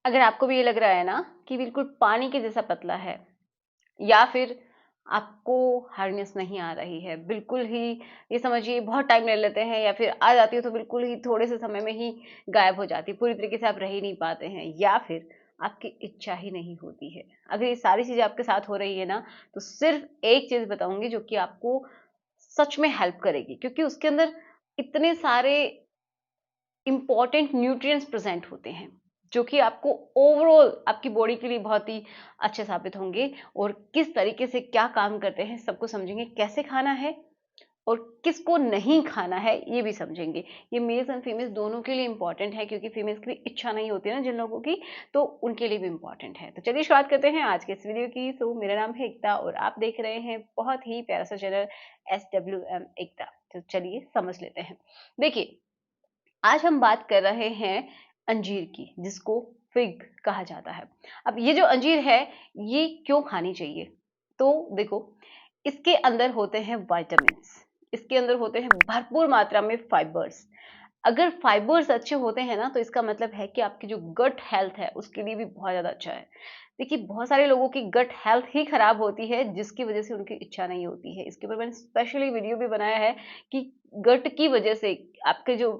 अगर आपको भी ये लग रहा है ना कि बिल्कुल पानी के जैसा पतला है, या फिर आपको हार्डनेस नहीं आ रही है, बिल्कुल ही ये समझिए बहुत टाइम ले लेते हैं, या फिर आ जाती है तो बिल्कुल ही थोड़े से समय में ही गायब हो जाती है, पूरी तरीके से आप रह ही नहीं पाते हैं, या फिर आपकी इच्छा ही नहीं होती है। अगर ये सारी चीज़ें आपके साथ हो रही है ना, तो सिर्फ एक चीज़ बताऊंगी जो कि आपको सच में हेल्प करेगी, क्योंकि उसके अंदर इतने सारे इंपॉर्टेंट न्यूट्रिएंट्स प्रेजेंट होते हैं जो कि आपको ओवरऑल आपकी बॉडी के लिए बहुत ही अच्छे साबित होंगे। और किस तरीके से क्या काम करते हैं सबको समझेंगे, कैसे खाना है और किसको नहीं खाना है ये भी समझेंगे। ये मेल्स एंड फीमेल्स दोनों के लिए इंपॉर्टेंट है, क्योंकि फीमेल्स की भी इच्छा नहीं होती है ना जिन लोगों की, तो उनके लिए भी इंपॉर्टेंट है। तो चलिए शुरुआत करते हैं आज के इस वीडियो की। तो मेरा नाम है एकता और आप देख रहे हैं बहुत ही प्यारा सा चैनल SWM एकता। तो चलिए समझ लेते हैं। देखिए, आज हम बात कर रहे हैं अंजीर की, जिसको फिग कहा जाता है। अब ये जो अंजीर है, ये क्यों खानी चाहिए? तो देखो, इसके अंदर होते हैं विटामिन्स, इसके अंदर होते हैं भरपूर मात्रा में फाइबर्स। अगर फाइबर्स अच्छे होते हैं ना, तो इसका मतलब है कि आपकी जो गट हेल्थ है उसके लिए भी बहुत ज़्यादा अच्छा है। देखिए, बहुत सारे लोगों की गट हेल्थ ही खराब होती है, जिसकी वजह से उनकी इच्छा नहीं होती है। इसके ऊपर मैंने स्पेशली वीडियो भी बनाया है कि गट की वजह से आपके जो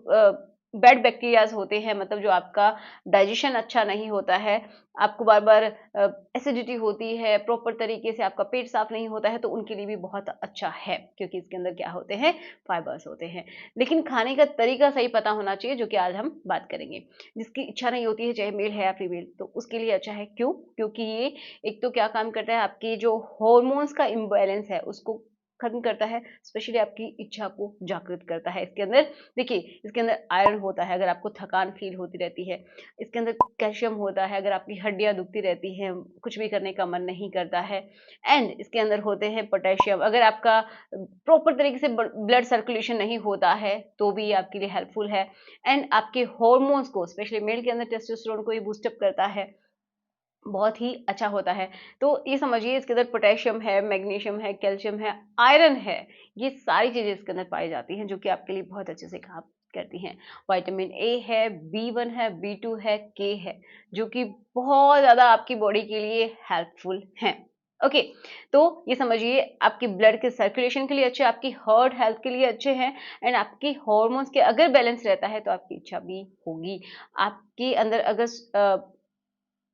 बैड बैक्टीरियाज होते हैं, मतलब जो आपका डाइजेशन अच्छा नहीं होता है, आपको बार बार एसिडिटी होती है, प्रॉपर तरीके से आपका पेट साफ नहीं होता है, तो उनके लिए भी बहुत अच्छा है, क्योंकि इसके अंदर क्या होते हैं, फाइबर्स होते हैं। लेकिन खाने का तरीका सही पता होना चाहिए, जो कि आज हम बात करेंगे। जिसकी इच्छा नहीं होती है, चाहे मेल है या फीमेल, तो उसके लिए अच्छा है। क्यों? क्योंकि ये एक तो क्या काम करता है, आपकी जो हॉर्मोन्स का इम्बैलेंस है उसको खत्म करता है, स्पेशली आपकी इच्छा को जागृत करता है। इसके अंदर देखिए, इसके अंदर आयरन होता है अगर आपको थकान फील होती रहती है, इसके अंदर कैल्शियम होता है अगर आपकी हड्डियां दुखती रहती हैं, कुछ भी करने का मन नहीं करता है, एंड इसके अंदर होते हैं पोटेशियम। अगर आपका प्रॉपर तरीके से ब्लड सर्कुलेशन नहीं होता है तो भी ये आपके लिए हेल्पफुल है। एंड आपके हॉर्मोन्स को, स्पेशली मेल के अंदर टेस्टोस्टेरोन को ये बूस्टअप करता है, बहुत ही अच्छा होता है। तो ये समझिए, इसके अंदर पोटेशियम है, मैग्नीशियम है, कैल्शियम है, आयरन है, ये सारी चीज़ें इसके अंदर पाई जाती हैं, जो कि आपके लिए बहुत अच्छे से काम करती हैं। विटामिन ए है, B1 है, B2 है, के है, जो कि बहुत ज़्यादा आपकी बॉडी के लिए हेल्पफुल हैं। ओके, तो ये समझिए आपकी ब्लड के सर्कुलेशन के लिए अच्छे, आपकी हार्ट हेल्थ के लिए अच्छे हैं, एंड आपकी हॉर्मोन्स के अगर बैलेंस रहता है तो आपकी इच्छा भी होगी। आपके अंदर अगर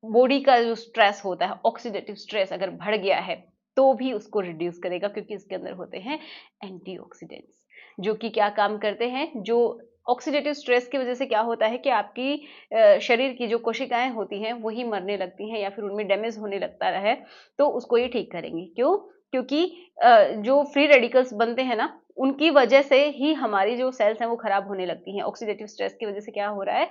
बॉडी का जो स्ट्रेस होता है, ऑक्सीडेटिव स्ट्रेस अगर बढ़ गया है, तो भी उसको रिड्यूस करेगा, क्योंकि इसके अंदर होते हैं एंटीऑक्सीडेंट्स, जो कि क्या काम करते हैं। जो ऑक्सीडेटिव स्ट्रेस की वजह से क्या होता है कि आपकी शरीर की जो कोशिकाएं होती हैं वही मरने लगती हैं, या फिर उनमें डैमेज होने लगता है, तो उसको ये ठीक करेंगे। क्यों? क्योंकि जो फ्री रेडिकल्स बनते हैं ना, उनकी वजह से ही हमारी जो सेल्स हैं वो खराब होने लगती हैं। ऑक्सीडेटिव स्ट्रेस की वजह से क्या हो रहा है,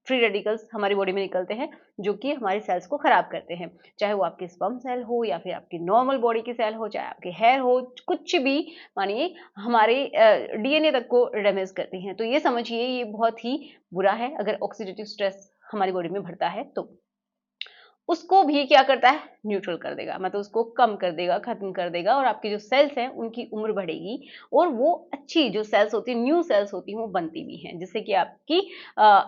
फ्री रेडिकल्स हमारी बॉडी में निकलते हैं, जो कि हमारी सेल्स को खराब करते हैं। चाहे वो आपकी स्पर्म सेल हो, या फिर आपकी नॉर्मल बॉडी की सेल हो, चाहे आपके हेयर हो, कुछ भी, मानिए हमारे DNA तक को डैमेज करती हैं। तो ये समझिए, ये बहुत ही बुरा है अगर ऑक्सीडेटिव स्ट्रेस हमारी बॉडी में बढ़ता है तो। उसको भी क्या करता है, न्यूट्रल कर देगा, मतलब उसको कम कर देगा, खत्म कर देगा, और आपकी जो सेल्स हैं उनकी उम्र बढ़ेगी, और वो अच्छी जो सेल्स होती है, न्यू सेल्स होती हैं, वो बनती भी हैं, जिससे कि आपकी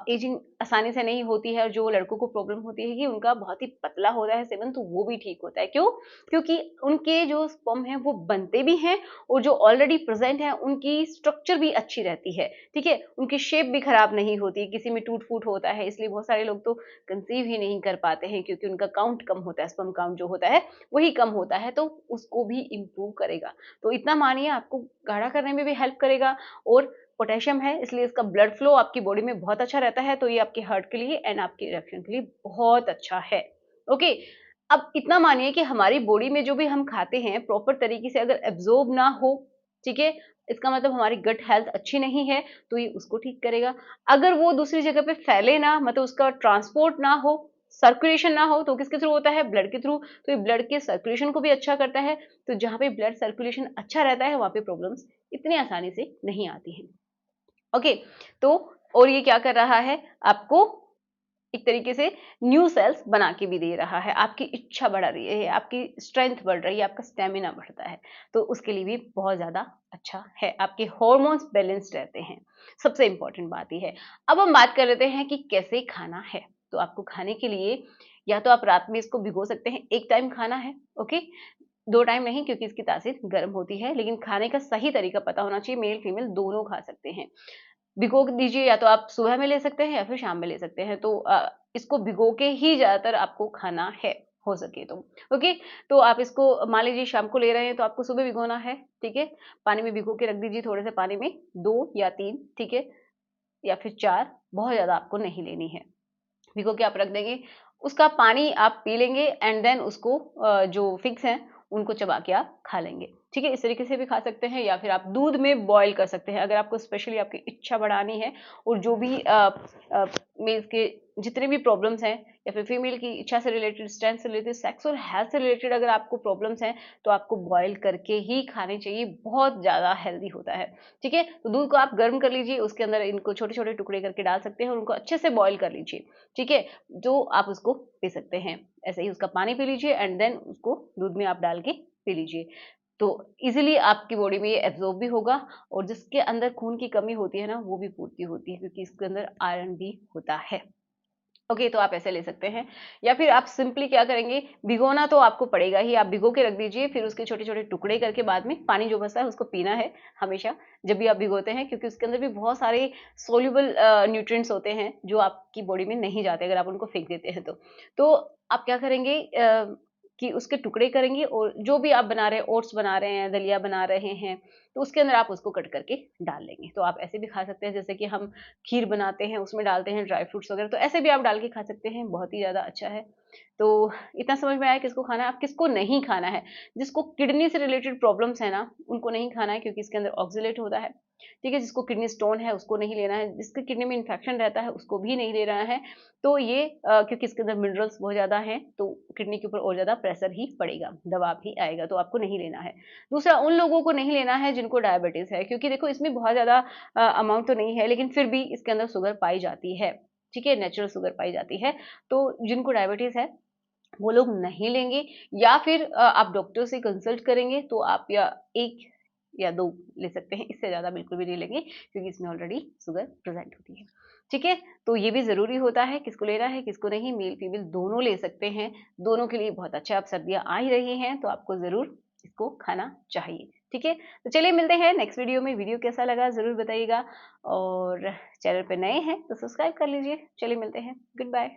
एजिंग आसानी से नहीं होती है। और जो लड़कों को प्रॉब्लम होती है कि उनका बहुत ही पतला होता है सेवन, तो वो भी ठीक होता है। क्यों? क्योंकि उनके जो स्पर्म है वो बनते भी हैं, और जो ऑलरेडी प्रेजेंट है उनकी स्ट्रक्चर भी अच्छी रहती है, ठीक है, उनकी शेप भी खराब नहीं होती, किसी में टूट फूट होता है, इसलिए बहुत सारे लोग तो कंसीव ही नहीं कर पाते हैं, क्योंकि उनका काउंट कम होता है, स्पर्म काउंट जो होता है वही कम होता है, तो उसको भी इम्प्रूव करेगा। तो इतना मानिए, आपको गाढ़ा करने में भी हेल्प करेगा, और पोटेशियम है इसलिए इसका ब्लड फ्लो आपकी बॉडी में बहुत अच्छा रहता है, तो ये आपके हार्ट के लिए एंड आपके इरेक्शन के लिए बहुत अच्छा है। ओके, अब इतना मानिए कि हमारी बॉडी में जो भी हम खाते हैं प्रॉपर तरीके से अगर एब्जॉर्ब ना हो, ठीक है, इसका मतलब हमारी गट हेल्थ अच्छी नहीं है, तो ये उसको ठीक करेगा। अगर वो दूसरी जगह पे फैले ना, मतलब उसका ट्रांसपोर्ट ना हो, सर्कुलेशन ना हो, तो किसके थ्रू होता है, ब्लड के थ्रू, तो ये ब्लड के सर्कुलेशन को भी अच्छा करता है। तो जहाँ पे ब्लड सर्कुलेशन अच्छा रहता है वहां पे प्रॉब्लम्स इतनी आसानी से नहीं आती हैं। ओके, तो और ये क्या कर रहा है, आपको एक तरीके से न्यू सेल्स बना के भी दे रहा है, आपकी इच्छा बढ़ा रही है, आपकी स्ट्रेंथ बढ़ रही है, आपका स्टेमिना बढ़ता है, तो उसके लिए भी बहुत ज्यादा अच्छा है। आपके हॉर्मोन्स बैलेंस्ड रहते हैं, सबसे इंपॉर्टेंट बात यह है। अब हम बात कर लेते हैं कि कैसे खाना है। तो आपको खाने के लिए या तो आप रात में इसको भिगो सकते हैं, 1 टाइम खाना है, ओके? 2 टाइम नहीं, क्योंकि इसकी तासीर गर्म होती है, लेकिन खाने का सही तरीका पता होना चाहिए, मेल फीमेल दोनों खा सकते हैं। भिगो दीजिए, या तो आप सुबह में ले सकते हैं या फिर शाम में ले सकते हैं। तो इसको भिगो के ही ज़्यादातर आपको खाना है, हो सके तो, ओके? तो आप इसको मान लीजिए शाम को ले रहे हैं तो आपको सुबह भिगोना है, ठीक है? पानी में भिगो के रख दीजिए, थोड़े से पानी में 2 या 3, ठीक है? या फिर 4, बहुत ज़्यादा आपको नहीं लेनी है। भिगो के आप रख देंगे, उसका पानी आप पी लेंगे एंड देन उसको जो फिग्स हैं, उनको चबा के आप खा लेंगे, ठीक है? इस तरीके से भी खा सकते हैं, या फिर आप दूध में बॉयल कर सकते हैं। अगर आपको स्पेशली आपकी इच्छा बढ़ानी है और जो भी मेल्स के जितने भी प्रॉब्लम्स हैं, या फिर फीमेल की इच्छा से रिलेटेड, स्ट्रेंथ से रिलेटेड, सेक्स और हेल्थ से रिलेटेड अगर आपको प्रॉब्लम्स हैं, तो आपको बॉयल करके ही खाने चाहिए, बहुत ज़्यादा हेल्दी होता है, ठीक है? तो दूध को आप गर्म कर लीजिए, उसके अंदर इनको छोटे-छोटे टुकड़े करके डाल सकते हैं और उनको अच्छे से बॉयल कर लीजिए, ठीक है? जो आप उसको पी सकते हैं। ऐसे ही उसका पानी पी लीजिए एंड देन उसको दूध में आप डाल के पी लीजिए। तो ईज़िली आपकी बॉडी में ये एब्ज़ॉर्ब भी होगा, और जिसके अंदर खून की कमी होती है ना, वो भी पूर्ति होती है, क्योंकि इसके अंदर आयरन भी होता है। ओके, तो आप ऐसे ले सकते हैं, या फिर आप सिंपली क्या करेंगे, भिगोना तो आपको पड़ेगा ही, आप भिगो के रख दीजिए, फिर उसके छोटे-छोटे टुकड़े करके बाद में पानी जो बचा है उसको पीना है हमेशा, जब भी आप भिगोते हैं, क्योंकि उसके अंदर भी बहुत सारे सोल्यूबल न्यूट्रिएंट्स होते हैं जो आपकी बॉडी में नहीं जाते अगर आप उनको फेंक देते हैं तो। तो आप क्या करेंगे कि उसके टुकड़े करेंगे, और जो भी आप बना रहे हैं, ओट्स बना रहे हैं, दलिया बना रहे हैं, तो उसके अंदर आप उसको कट करके डाल लेंगे। तो आप ऐसे भी खा सकते हैं, जैसे कि हम खीर बनाते हैं, उसमें डालते हैं ड्राई फ्रूट्स वगैरह, तो ऐसे भी आप डाल के खा सकते हैं, बहुत ही ज़्यादा अच्छा है। तो इतना समझ में आया किसको खाना है, अब किसको नहीं खाना है। जिसको किडनी से रिलेटेड प्रॉब्लम्स है ना, उनको नहीं खाना है, क्योंकि इसके अंदर ऑक्सलेट होता है, ठीक है? जिसको किडनी स्टोन है उसको नहीं लेना है, जिसके किडनी में इन्फेक्शन रहता है उसको भी नहीं लेना है। तो ये क्योंकि इसके अंदर मिनरल्स बहुत ज़्यादा हैं, तो किडनी के ऊपर और ज़्यादा प्रेशर ही पड़ेगा, दबाव ही आएगा, तो आपको नहीं लेना है। दूसरा, उन लोगों को नहीं लेना है जिनको डायबिटीज़ है, क्योंकि देखो इसमें बहुत ज़्यादा अमाउंट तो नहीं है, लेकिन फिर भी इसके अंदर शुगर पाई जाती है, ठीक है? नेचुरल शुगर पाई जाती है। तो जिनको डायबिटीज़ है वो लोग नहीं लेंगे, या फिर आप डॉक्टर से कंसल्ट करेंगे तो आप या 1 या 2 ले सकते हैं, इससे ज़्यादा बिल्कुल भी नहीं लेंगे, क्योंकि इसमें ऑलरेडी शुगर प्रेज़ेंट होती है, ठीक है? तो ये भी ज़रूरी होता है, किसको लेना है, किसको नहीं, मेल-फीमेल दोनों ले सकते हैं, दोनों के लिए बहुत अच्छा। अब सर्दियाँ आ ही रही हैं, तो आपको ज़रूर इसको खाना चाहिए, ठीक है? तो चलिए मिलते हैं नेक्स्ट वीडियो में, वीडियो कैसा लगा ज़रूर बताइएगा, और चैनल पे नए हैं तो सब्सक्राइब कर लीजिए। चलिए मिलते हैं, गुड बाय।